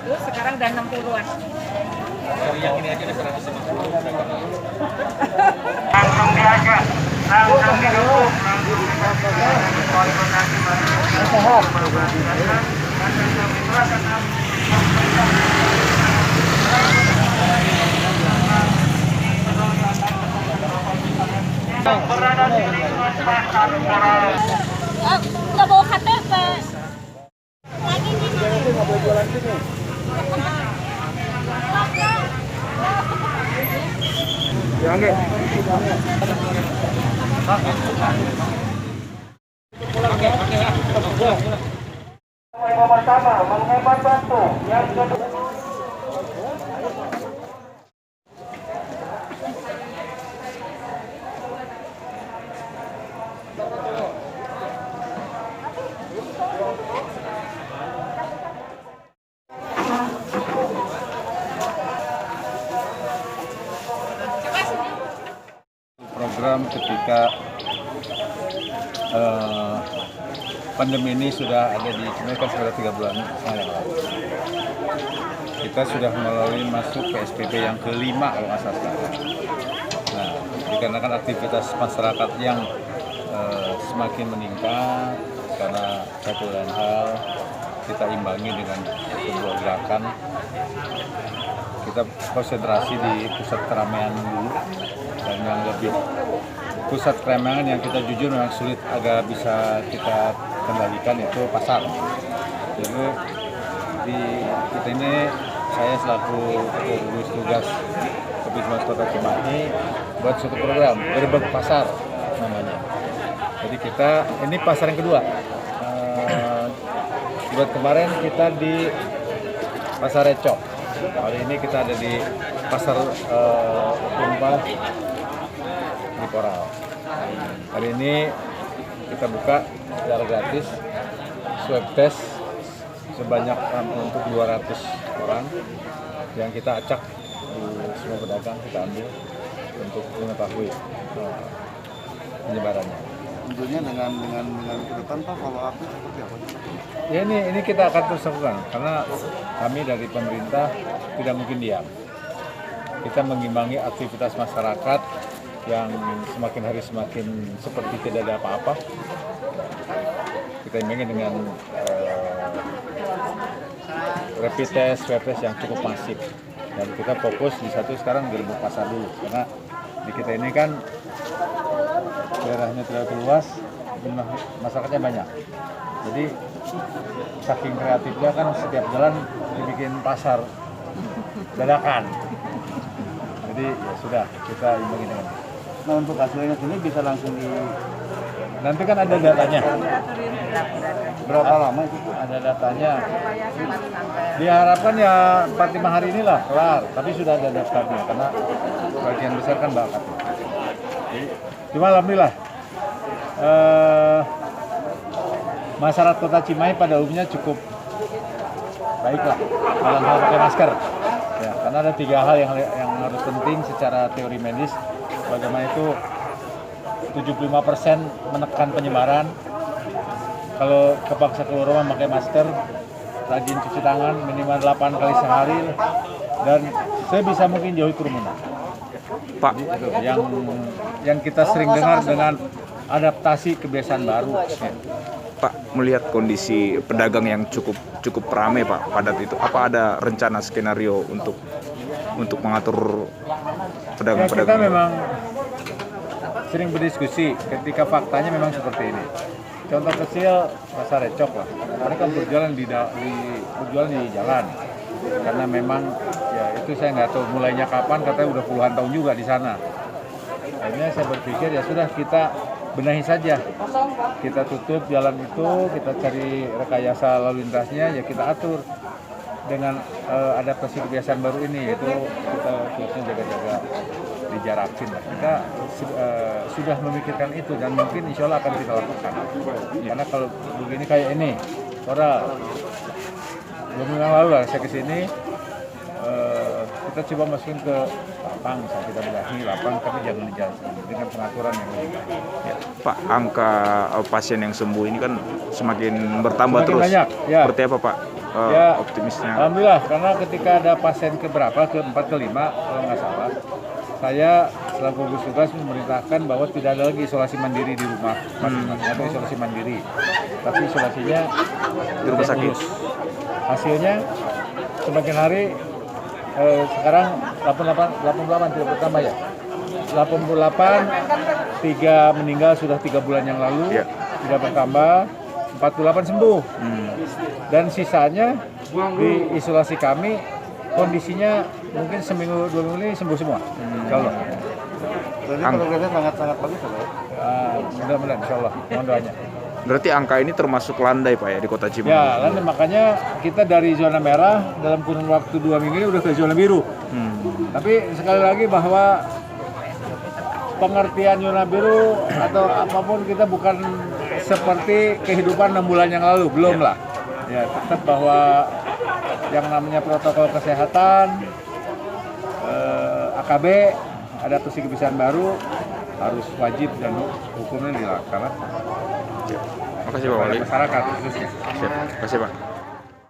100, sekarang udah 60-an. Dari yang ini aja udah 150. Langsung diajak, langsung didukung, langsung konfrontasi berada di lingkungan pasar moral. Nggak bawa KTP. Nggak boleh jualan sini. Ya, oke. Pertama, menghemat waktu. Yang kedua, program ketika pandemi ini sudah ada di Cimahi kan sudah 3 bulan yang lalu. Kita sudah melalui masuk PSBB yang kelima kalau nggak salah sekarang. Nah, dikarenakan aktivitas masyarakat yang semakin meningkat karena satu dan hal kita imbangi dengan sebuah gerakan. Kita konsentrasi di pusat keramaian dulu dan yang lebih pusat keramaian yang kita jujur memang sulit agak bisa kita kendalikan itu pasar. Jadi di kita ini saya selaku gugus tugas Kepulauan Kota Cimahi buat suatu program Gerbek Pasar namanya. Jadi kita ini pasar yang kedua. Buat kemarin kita di Pasar Recok. Hari ini kita ada di Pasar Tumpah di Koral. Hari ini kita buka secara gratis swab test sebanyak untuk 200 orang yang kita acak di semua pedagang, kita ambil untuk mengetahui penyebarannya. Tentunya dengan ke depan Pak, follow up seperti apa? Ya ini kita akan terus lakukan karena kami dari pemerintah tidak mungkin diam. Kita mengimbangi aktivitas masyarakat yang semakin hari semakin seperti tidak ada apa-apa. Kita imbangi dengan rapid test, swab test yang cukup masif. Dan kita fokus di satu sekarang Gerbek Pasar dulu karena di kita ini kan daerahnya terlalu luas, masyarakatnya banyak. Jadi saking kreatifnya kan setiap jalan dibikin pasar dadakan. Jadi ya sudah kita imbangi dengan. Nah, untuk hasilnya sini bisa langsung Nanti kan ada datanya. berapa lama itu? Ada datanya. Diharapkan ya 4-5 hari inilah kelar, tapi sudah ada daftarnya karena bagian besar kan bakat. Cuma alhamdulillah masyarakat Kota Cimahi pada umumnya cukup baiklah dalam hal pakai masker. Ya, karena ada 3 hal yang harus penting secara teori medis. Bagaimana itu 75% menekan penyebaran. Kalau kepaksa keluar rumah pakai masker, rajin cuci tangan minimal 8 kali sehari, dan sebisa mungkin jauhi kerumunan. Pak, Itu yang kita sering dengar dengan adaptasi kebiasaan baru. Ya. Pak, melihat kondisi pedagang yang cukup ramai Pak padat itu, apa ada rencana skenario untuk mengatur pedagang-pedagang? Kita memang sering berdiskusi ketika faktanya memang seperti ini. Contoh kecil Pasar Recok lah, mereka berjualan di jalan karena memang ya itu saya nggak tahu mulainya kapan, katanya udah puluhan tahun juga di sana. Akhirnya saya berpikir ya sudah kita benahi saja, kita tutup jalan itu, kita cari rekayasa lalu lintasnya, ya kita atur dengan adaptasi kebiasaan baru ini, yaitu kita khususnya jaga-jaga dijarakin lah. Kita sudah memikirkan itu dan mungkin insya Allah akan kita lakukan. Karena kalau begini kayak ini, Koral 2 minggu yang lalu lah saya kesini, kita coba masukin ke lapang, kita benahi lapang, tapi jangan di jalan dengan pengaturan yang lebih baik. Ya, Pak, angka pasien yang sembuh ini kan semakin bertambah Semakin terus. banyak, ya. Seperti apa Pak optimisnya? Alhamdulillah, karena ketika ada pasien keberapa, ke-4, ke-5 kalau nggak salah, saya selaku gugus tugas memerintahkan bahwa tidak ada lagi isolasi mandiri di rumah masing-masing atau isolasi mandiri, tapi isolasinya Di rumah sakit. urus. Hasilnya semakin hari sekarang 88 tidak bertambah ya. 88, 3 meninggal sudah 3 bulan yang lalu, Ya. tidak bertambah, 48 sembuh. Dan sisanya di isolasi kami kondisinya mungkin seminggu 2 minggu ini sembuh semua. Insya Allah. Berarti progresnya sangat-sangat bagus ya, Pak? Mudah-mudahan insya Allah, mohon doanya. Berarti angka ini termasuk landai Pak ya di Kota Cimahi? Ya, lalu makanya kita dari zona merah dalam kurun waktu 2 minggu ini udah ke zona biru. Tapi sekali lagi bahwa pengertian zona biru atau apapun kita bukan seperti kehidupan 6 bulan yang lalu, belum lah. Ya, tetap bahwa yang namanya protokol kesehatan, AKB, adaptasi kebiasaan baru harus wajib dan hukumnya dilaksanakan. Siap. Makasih Pak Wali. Masyarakat khususnya. Siap. Makasih Pak.